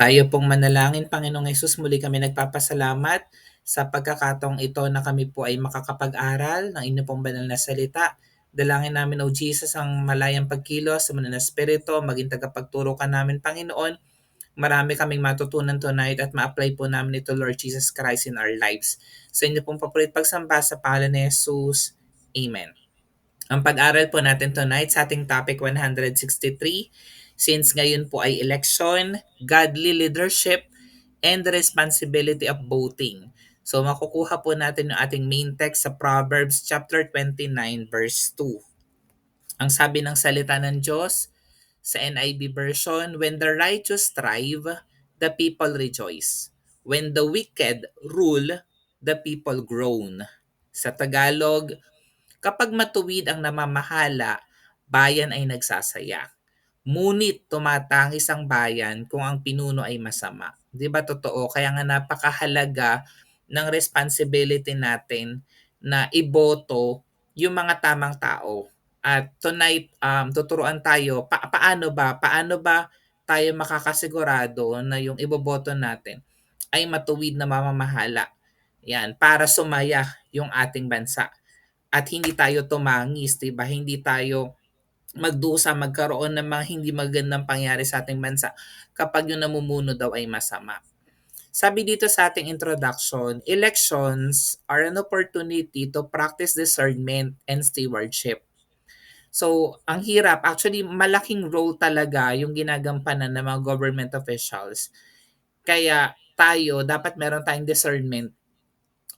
Tayo pong manalangin, Panginoong Hesus, muli kami nagpapasalamat sa pagkakataong ito na kami po ay makakapag-aral ng inyong pong banal na salita. Dalangin namin, O Jesus, ang malayang pagkilos sa mga espiritu, maging tagapagturo ka namin, Panginoon. Marami kaming matutunan tonight at ma-apply po namin ito, Lord Jesus Christ, in our lives. Sa inyo pong papulit pagsamba sa pangalan ni Jesus. Amen. Ang pag-aral po natin tonight sa ating topic 163, since ngayon po ay election, godly leadership, and the responsibility of voting. So makukuha po natin yung ating main text sa Proverbs chapter 29 verse 2. Ang sabi ng salita ng Diyos sa NIV version, when the righteous strive, the people rejoice. When the wicked rule, the people groan. Sa Tagalog, kapag matuwid ang namamahala, bayan ay nagsasaya. Ngunit tumatangis ang bayan kung ang pinuno ay masama. 'Di ba totoo? Kaya nga napakahalaga ng responsibility natin na iboto yung mga tamang tao. At tonight tuturuan tayo paano ba tayo makakasigurado na yung iboboto natin ay matuwid na mamamahala. Yan, para sumaya yung ating bansa. At hindi tayo tumangis, 'di ba? Hindi tayo magdusa, magkaroon ng mga hindi magandang pangyari sa ating bansa kapag yung namumuno daw ay masama. Sabi dito sa ating introduction, elections are an opportunity to practice discernment and stewardship. So, ang hirap. Actually, malaking role talaga yung ginagampanan ng mga government officials. Kaya tayo, dapat meron tayong discernment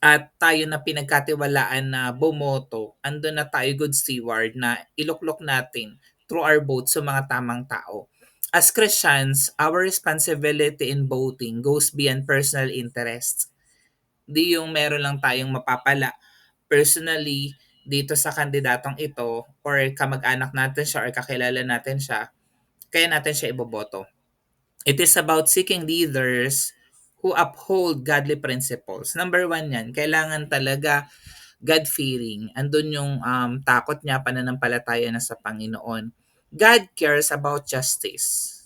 at tayo na pinagkatiwalaan na bumoto, andun na tayo good steward na iluklok natin through our vote sa mga tamang tao. As Christians, our responsibility in voting goes beyond personal interests. Di yung meron lang tayong mapapala personally dito sa kandidatong ito or kamag-anak natin siya or kakilala natin siya, kaya natin siya iboboto. It is about seeking leaders who uphold godly principles. Number one yan, kailangan talaga God-fearing. Andun yung takot niya, pananampalataya na sa Panginoon. God cares about justice,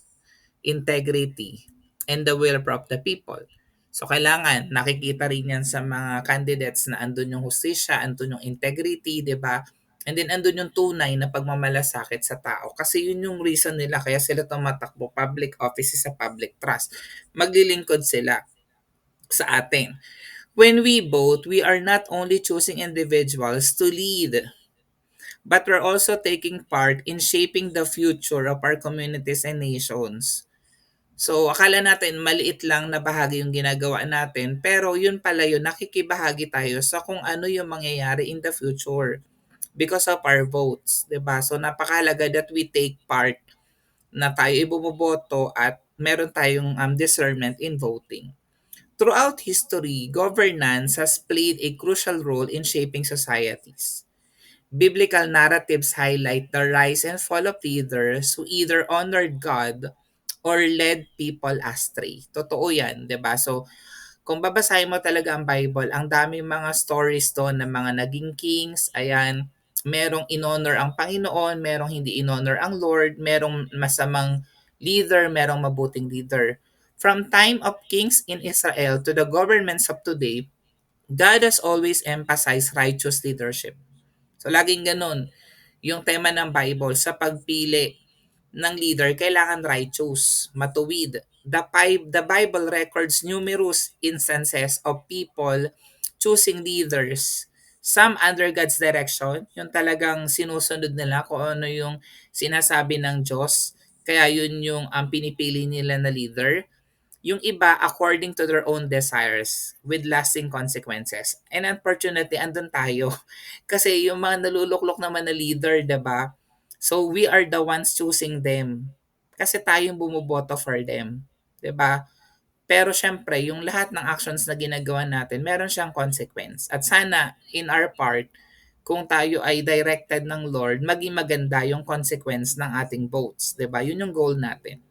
integrity, and the welfare of the people. So kailangan nakikita rin yan sa mga candidates na andun yung hustisya, andun yung integrity, 'di ba? And then andun yung tunay na pagmamalasakit sa tao. Kasi yun yung reason nila kaya sila tumatakbo, public office sa public trust. Maglilingkod sila sa atin. When we vote, we are not only choosing individuals to lead, but we're also taking part in shaping the future of our communities and nations. So, akala natin maliit lang na bahagi yung ginagawa natin, pero yun pala yun, nakikibahagi tayo sa kung ano yung mangyayari in the future because of our votes, 'di ba? So, napakahalaga that we take part na tayo iboboto at meron tayong discernment in voting. Throughout history, governance has played a crucial role in shaping societies. Biblical narratives highlight the rise and fall of leaders who either honored God or led people astray. Totoo yan, 'di ba? So, kung babasahin mo talaga ang Bible, ang daming mga stories doon ng mga naging kings, ayan, merong inhonor ang Panginoon, merong hindi inhonor ang Lord, merong masamang leader, merong mabuting leader. From time of kings in Israel to the governments of today, God has always emphasized righteous leadership. So laging ganun, yung tema ng Bible sa pagpili ng leader, kailangan righteous, matuwid. The Bible records numerous instances of people choosing leaders. Some under God's direction, yung talagang sinusunod nila kung ano yung sinasabi ng Diyos. Kaya yun yung pinipili nila na leader. Yung iba according to their own desires with lasting consequences. And unfortunately, andun tayo. Kasi yung mga naluluklok naman na leader, 'di ba? So we are the ones choosing them. Kasi tayong bumoboto for them, 'di ba? Pero syempre, yung lahat ng actions na ginagawa natin, meron siyang consequence. At sana in our part, kung tayo ay directed ng Lord, maging maganda yung consequence ng ating votes, 'di ba? Yun yung goal natin.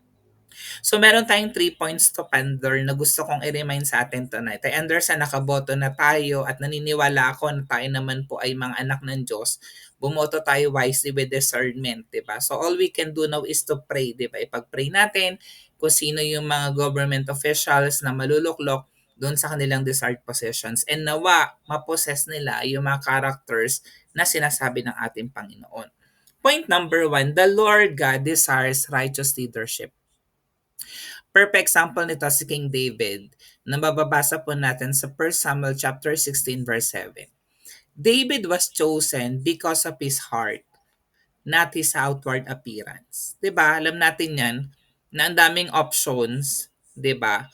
So meron tayong 3 points to ponder na gusto kong i-remind sa atin tonight. I understand nakaboto na tayo at naniniwala ako na tayo naman po ay mga anak ng Diyos. Bumoto tayo wisely with discernment, di ba? So all we can do now is to pray, di ba? Ipag-pray natin kung sino yung mga government officials na maluluklok doon sa kanilang desired possessions. And nawa, mapossess nila yung mga characters na sinasabi ng ating Panginoon. Point number 1, the Lord God desires righteous leadership. Perfect example nito si King David na mababasa po natin sa 1 Samuel chapter 16 verse 7. David was chosen because of his heart, not his outward appearance. 'Di ba? Alam natin 'yan na ang daming options, 'di ba?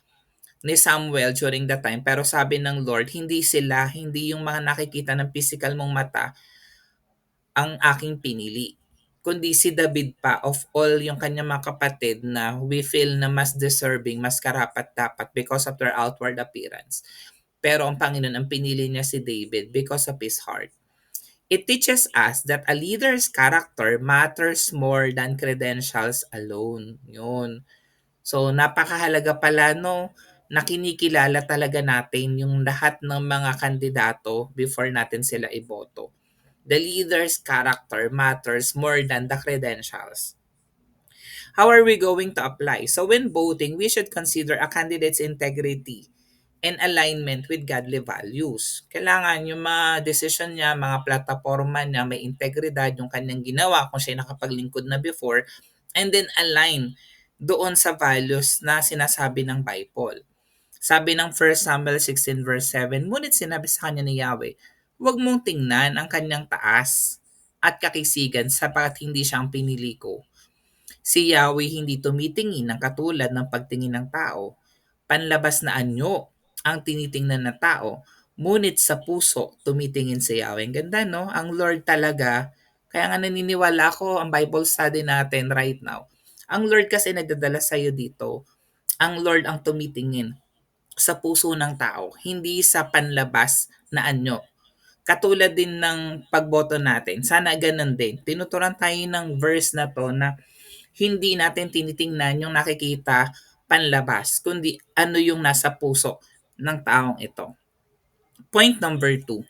Ni Samuel during that time pero sabi ng Lord, hindi yung mga nakikita ng physical mong mata ang aking pinili, kundi si David pa of all yung kanyang mga kapatid na we feel na mas deserving, mas karapat-dapat because of their outward appearance. Pero ang Panginoon, ang pinili niya si David because of his heart. It teaches us that a leader's character matters more than credentials alone. Yun. So, napakahalaga pala no, na kinikilala talaga natin yung lahat ng mga kandidato before natin sila iboto. The leader's character matters more than the credentials. How are we going to apply? So when voting, we should consider a candidate's integrity and alignment with godly values. Kailangan yung mga decision niya, mga plataforma niya, may integridad yung kanyang ginawa kung siya nakapaglingkod na before, and then align doon sa values na sinasabi ng Bible. Sabi ng 1 Samuel 16 verse 7, ngunit sinabi sa kanya ni Yahweh, huwag mong tingnan ang kanyang taas at kakisigan sapagat hindi siya ang pinili ko. Si Yahweh hindi tumitingin ng katulad ng pagtingin ng tao. Panlabas na anyo ang tinitingnan ng tao, ngunit sa puso tumitingin si Yahweh. Ang ganda no? Ang Lord talaga, kaya nga naniniwala ko ang Bible study natin right now. Ang Lord kasi nagdadala sa'yo dito. Ang Lord ang tumitingin sa puso ng tao, hindi sa panlabas na anyo. Katulad din ng pagboto natin, sana ganun din. Tinuturan tayo ng verse na to na hindi natin tinitingnan yung nakikita panlabas, kundi ano yung nasa puso ng taong ito. Point number 2.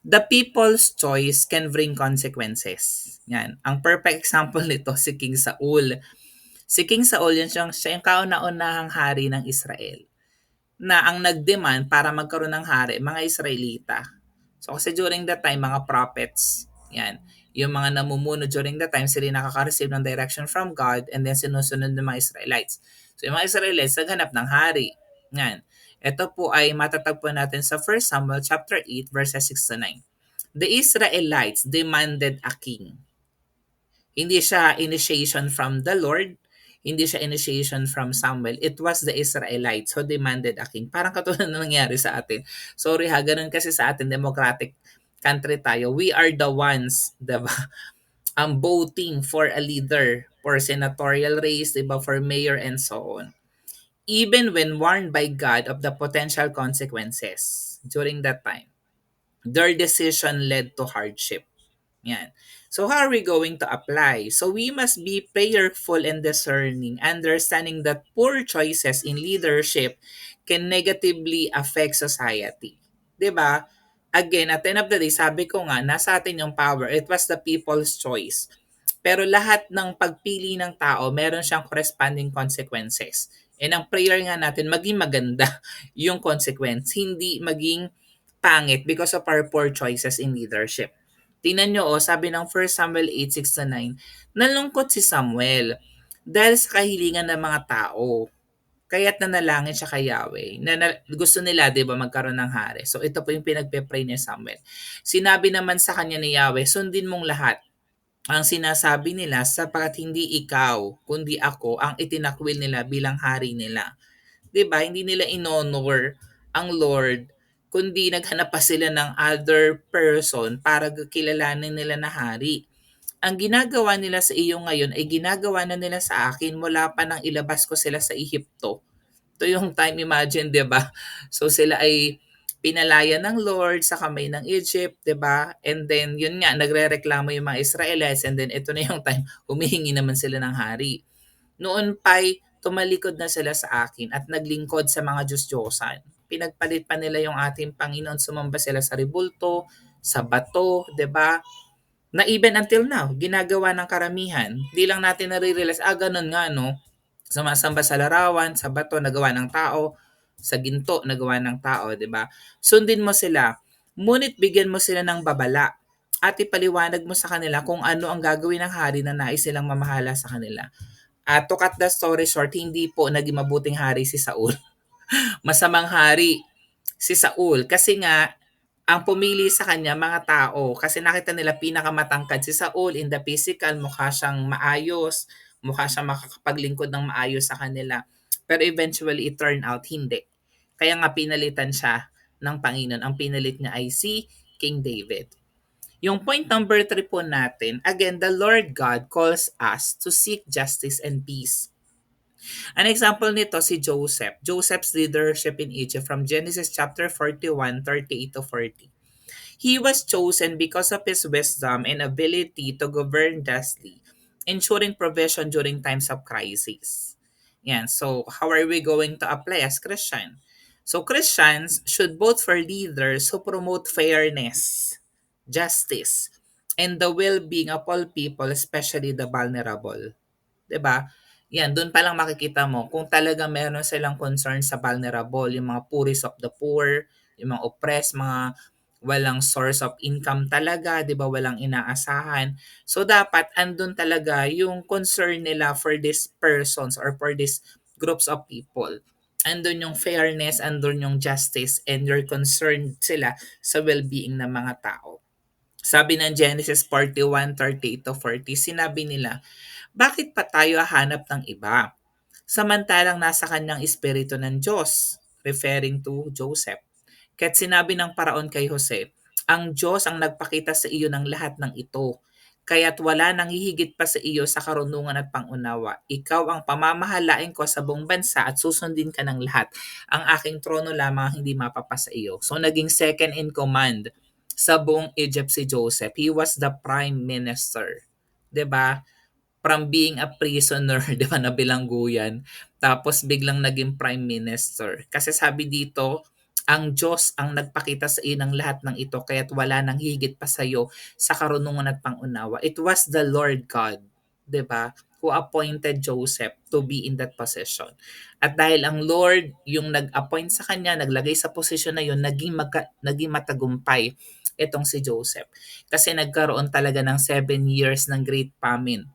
The people's choice can bring consequences. Yan. Ang perfect example nito si King Saul. Si King Saul, siya yung kauna-unahang hari ng Israel na ang nag-demand para magkaroon ng hari, mga Israelita. So kasi during that time, mga prophets, yan, yung mga namumuno during that time, sila nakaka-receive ng direction from God and then sinusunod ng mga Israelites. So yung mga Israelites, naghanap ng hari. Yan. Ito po ay matatagpuan natin sa 1 Samuel chapter 8 verses 6 to 9. The Israelites demanded a king. Hindi siya initiation from the Lord, hindi siya initiation from Samuel. It was the Israelites who demanded a king. Parang katulad na nangyari sa atin. Sorry ha, ganun kasi sa atin, democratic country tayo. We are the ones, diba? Voting for a leader, for senatorial race, diba? For mayor and so on. Even when warned by God of the potential consequences during that time, their decision led to hardship. Yan. So how are we going to apply? So we must be prayerful and discerning, understanding that poor choices in leadership can negatively affect society. 'Di ba? Again, at the end of the day, sabi ko nga, nasa atin yung power. It was the people's choice. Pero lahat ng pagpili ng tao, meron siyang corresponding consequences. And ang prayer nga natin, maging maganda yung consequence, hindi maging pangit because of our poor choices in leadership. Tingnan nyo, sabi ng 1 Samuel 8:6-9, nalungkot si Samuel dahil sa kahilingan ng mga tao. Kaya't nanalangin siya kay Yahweh. Gusto nila, di ba, magkaroon ng hari. So ito po yung pinagpe-pray ni Samuel. Sinabi naman sa kanya ni Yahweh, sundin mong lahat ang sinasabi nila sapagat hindi ikaw, kundi ako ang itinakwil nila bilang hari nila. 'Di ba? Hindi nila inonor ang Lord, kundi naghanap pa sila ng other person para kilalanin nila na hari. Ang ginagawa nila sa iyo ngayon ay ginagawa na nila sa akin mula pa nang ilabas ko sila sa Ehipto. Ito yung time, imagine, 'di ba? So sila ay pinalaya ng Lord sa kamay ng Egypt, 'di ba? And then yun nga, nagrereklamo yung mga Israelites and then ito na yung time humihingi naman sila ng hari. Noon pa'y tumalikod na sila sa akin at naglingkod sa mga Diyos-Diyosan. Pinagpalit pa nila yung ating Panginoon, sumamba sila sa ribulto, sa bato, 'di ba? Na even until now, ginagawa ng karamihan. Di lang natin nare-realize, ganun nga, no? Sumasamba sa larawan, sa bato, nagawa ng tao, sa ginto, nagawa ng tao, di ba? Sundin mo sila, ngunit bigyan mo sila ng babala at ipaliwanag mo sa kanila kung ano ang gagawin ng hari na nais silang mamahala sa kanila. At to cut the story short, hindi po naging mabuting hari si Saul. Masamang hari si Saul kasi nga ang pumili sa kanya mga tao kasi nakita nila pinakamatangkad si Saul in the physical, mukha siyang maayos, mukha siyang makakapaglingkod ng maayos sa kanila. Pero eventually it turned out hindi. Kaya nga pinalitan siya ng Panginoon. Ang pinalit niya ay si King David. Yung point number 3 po natin, again, the Lord God calls us to seek justice and peace. An example nito si Joseph. Joseph's leadership in Egypt from Genesis chapter 41, 38 to 40. He was chosen because of his wisdom and ability to govern justly, ensuring provision during times of crisis. Yan. So, how are we going to apply as Christian? So, Christians should vote for leaders who promote fairness, justice, and the well-being of all people, especially the vulnerable. 'Di ba? Yan, doon pa lang makikita mo kung talaga meron silang concern sa vulnerable, yung mga poorest of the poor, yung mga oppressed, mga walang source of income talaga, 'di ba? Walang inaasahan. So dapat andun talaga yung concern nila for these persons or for these groups of people. Andun yung fairness, andun yung justice, and you're concerned sila sa well-being ng mga tao. Sabi ng Genesis 41:38 to 40, sinabi nila, bakit pa tayo hahanap ng iba? Samantalang nasa kanyang espiritu ng Diyos, referring to Joseph. Kaya't sinabi ng paraon kay Jose, ang Diyos ang nagpakita sa iyo ng lahat ng ito. Kaya't wala nang hihigit pa sa iyo sa karunungan at pangunawa. Ikaw ang pamamahalain ko sa buong bansa at susundin ka ng lahat. Ang aking trono lamang ang hindi mapapasa iyo. So naging second in command sa buong Egypt si Joseph. He was the prime minister. 'Di ba? From being a prisoner, 'di ba, na bilangguyan, tapos biglang naging prime minister. Kasi sabi dito, ang Diyos ang nagpakita sa iyo ng lahat ng ito, kaya't wala nang higit pa sa iyo sa karunungan at pangunawa. It was the Lord God, 'di ba, who appointed Joseph to be in that position. At dahil ang Lord yung nag-appoint sa kanya, naglagay sa posisyon na yun, naging matagumpay itong si Joseph. Kasi nagkaroon talaga ng 7 years ng great famine.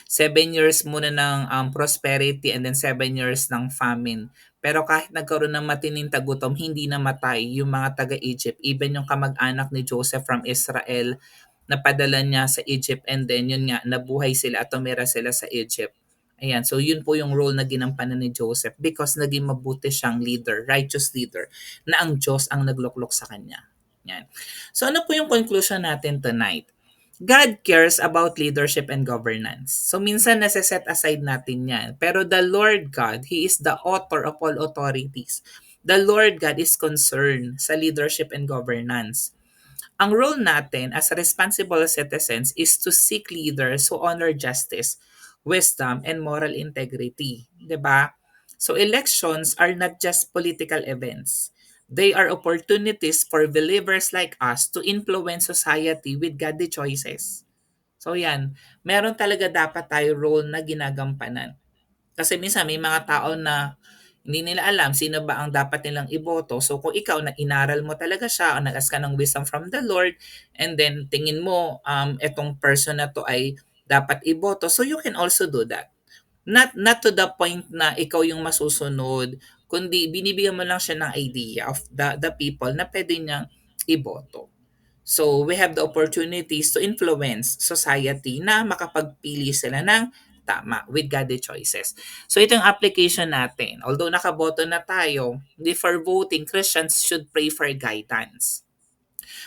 7 years muna ng prosperity and then 7 years ng famine. Pero kahit nagkaroon ng matinding tagutom, hindi namatay yung mga taga-Egypt. Even yung kamag-anak ni Joseph from Israel, napadala niya sa Egypt and then yun nga, nabuhay sila at tumira sila sa Egypt. Ayan, so yun po yung role na ginampanan ni Joseph because naging mabuti siyang leader, righteous leader, na ang Diyos ang nagluklok sa kanya. Yan. So ano po yung conclusion natin tonight? God cares about leadership and governance. So minsan nasa-set aside natin yan. Pero the Lord God, He is the author of all authorities. The Lord God is concerned sa leadership and governance. Ang role natin as responsible citizens is to seek leaders who honor justice, wisdom, and moral integrity. 'Di ba? So elections are not just political events. They are opportunities for believers like us to influence society with godly choices. So yan, meron talaga dapat tayo role na ginagampanan. Kasi minsan may mga tao na hindi nila alam sino ba ang dapat nilang iboto. So kung ikaw na inaral mo talaga siya o nag-ask ka ng wisdom from the Lord and then tingin mo etong person na to ay dapat iboto, so you can also do that. Not to the point na ikaw yung masusunod, kundi binibigyan mo lang siya ng idea of the people na pwede niyang iboto. So, we have the opportunities to influence society na makapagpili sila ng tama with godly choices. So, ito yung application natin. Although nakaboto na tayo, before voting, Christians should pray for guidance.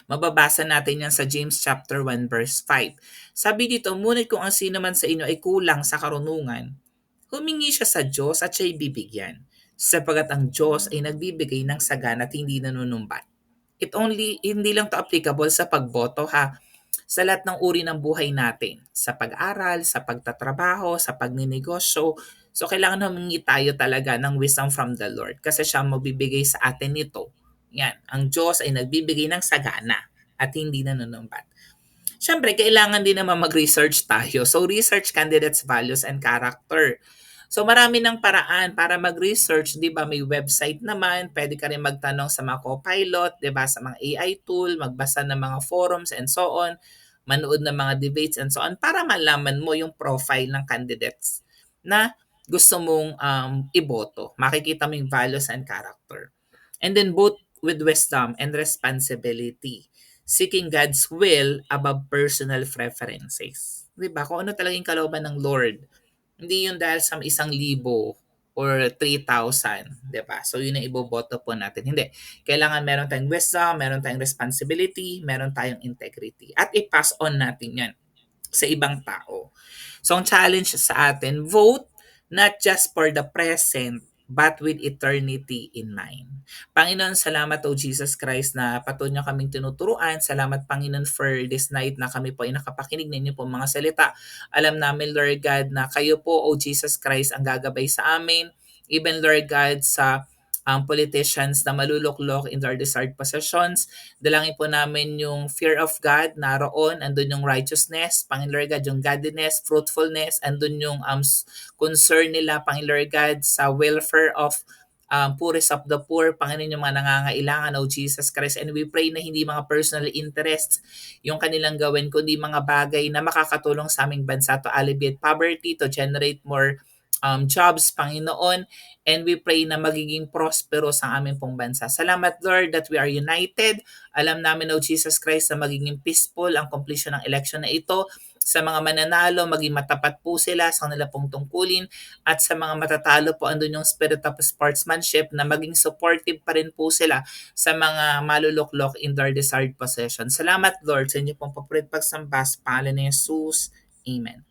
Mababasa natin yan sa James chapter 1 verse 5. Sabi dito, ngunit kung ang sino man sa inyo ay kulang sa karunungan, humingi siya sa Diyos at siya'y bibigyan, sapagat ang Diyos ay nagbibigay ng sagana at hindi nanunumbat. Hindi lang to applicable sa pagboto ha. Sa lahat ng uri ng buhay natin. Sa pag-aral, sa pagtatrabaho, sa pagninegosyo, So kailangan humingi tayo talaga ng wisdom from the Lord kasi siya ang magbibigay sa atin nito. Yan, ang Diyos ay nagbibigay ng sagana at hindi nanunumbat. Siyempre, kailangan din naman mag-research tayo. So, research candidates' values and character. So, marami ng paraan para mag-research, di ba? May website naman, pwede ka rin magtanong sa mga copilot, di ba? Sa mga AI tool, magbasa ng mga forums and so on, manood ng mga debates and so on, para malaman mo yung profile ng candidates na gusto mong iboto. Makikita mo yung values and character. And then both with wisdom and responsibility, seeking God's will above personal preferences. 'Di ba? Kung ano talaga yung kalooban ng Lord. Hindi yun dahil sa 1,000 or 3,000, 'di ba? So yun ang iboboto po natin. Hindi. Kailangan meron tayong wisdom, meron tayong responsibility, meron tayong integrity. At i-pass on natin 'yan sa ibang tao. So ang challenge sa atin, vote not just for the present but with eternity in mind. Panginoon, salamat o Jesus Christ na patuloy niyo kaming tinuturuan. Salamat Panginoon for this night na kami po ay nakapakinig ninyo po mga salita. Alam namin Lord God na kayo po o Jesus Christ ang gagabay sa amin. Even Lord God sa politicians na maluluklok in their desired possessions. Dalangin po namin yung fear of God naroon, andun yung righteousness, Panginoon Lord God, yung godliness, fruitfulness, andun yung concern nila, Panginoon Lord God, sa welfare of poorest of the poor, Panginoon yung mga nangangailangan, O Jesus Christ. And we pray na hindi mga personal interests yung kanilang gawin, kundi mga bagay na makakatulong sa aming bansa to alleviate poverty, to generate more jobs, Panginoon. And we pray na magiging prosperous ang aming pong bansa. Salamat, Lord, that we are united. Alam namin, O Jesus Christ, na magiging peaceful ang completion ng election na ito. Sa mga mananalo, maging matapat po sila sa kanila pong tungkulin. At sa mga matatalo po, andun yung spirit of sportsmanship na maging supportive pa rin po sila sa mga maluluklok in their desired possession. Salamat, Lord, sa inyo pong papurit pagsamba sa pangalan ni Jesus. Amen.